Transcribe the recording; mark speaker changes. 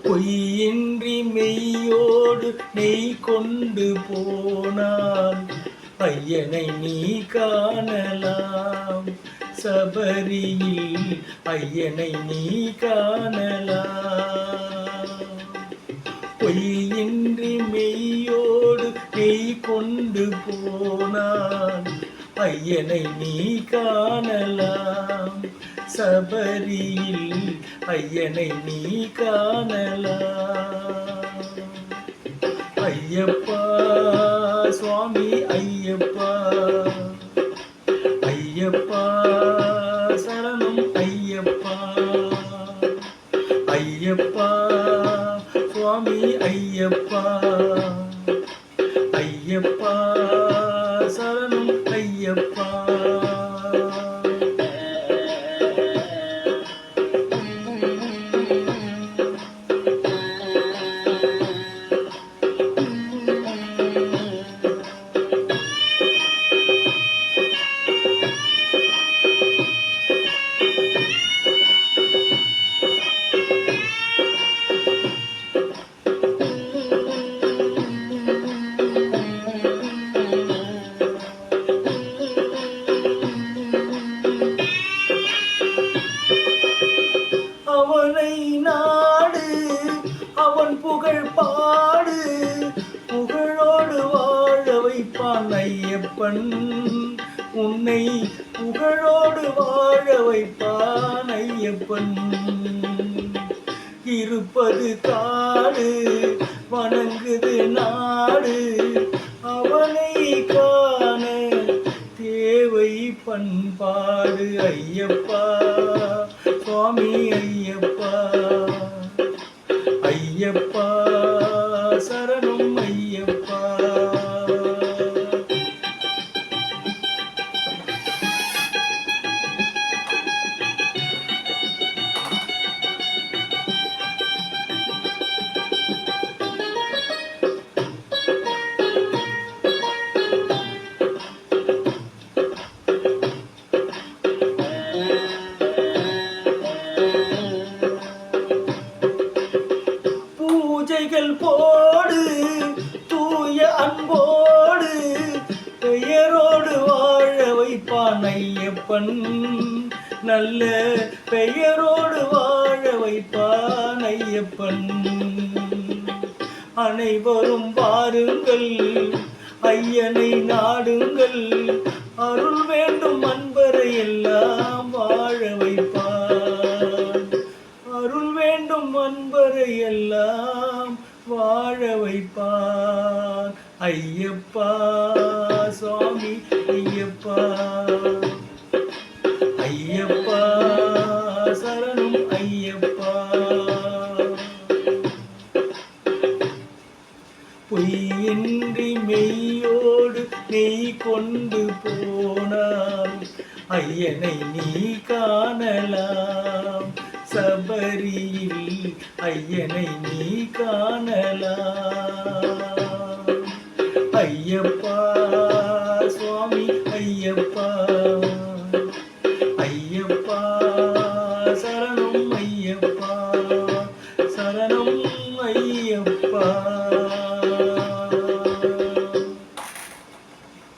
Speaker 1: பொய்யின்றி மெய்யோடு நெய் கொண்டு போனால் ஐயனை நீ காணலாம். சபரியில் ஐயனை நீ காணலாம். பொய்யின்றி மெய்யோடு நெய் கொண்டு போனால் ஐயனை நீ காணலாம். சபரியில் ஐயனை நீ காணலாம். ஐயப்பா சுவாமி ஐயப்பா, ஐயப்பா சரணம் ஐயப்பா, ஐயப்பா சுவாமி ஐயப்பா, ஐயப்பா சரணம் ஐயப்பா. அவனை நாடு அவன் புகழ் பாடு, புகழோடு வாழ வைப்பான் ஐயப்பன். உன்னை புகழோடு வாழ வைப்பான் ஐயப்பன். இருப்பது காடு வணங்குது நாடு, அவனை காண தேவை பண்பாடு. ஐயப்பா சுவாமி ஐயப்பா, ஐயப்பா சரணம் ஐயப்பா. பூஜைகள் போடு தூய அன்போடு, பெயரோடு வாழ வைப்பான் ஐயப்பன். நல்ல பெயரோடு வாழ வைப்பான் ஐயப்பன். அனைவரும் வாருங்கள் ஐயனை நாடுங்கள், அருள் வேண்டும் அன்பரை எல்லாம் வாழ வைப்பான். அருள் வேண்டும் அன்பரை எல்லாம் வாழ வைப்பான். ஐயப்பா சுவாமி ஐயப்பா, ஐயப்பா சரணம் ஐயப்பா. பொய்யின்றி மெய்யோடு நெய் கொண்டு போனால் ஐயனை நீ காணலாம். சபரியில் ஐயனை நீ காணலாம். ஐயப்பா சுவாமி ஐயப்பா, ஐயப்பா சரணம் ஐயப்பா, சரணம் ஐயப்பா.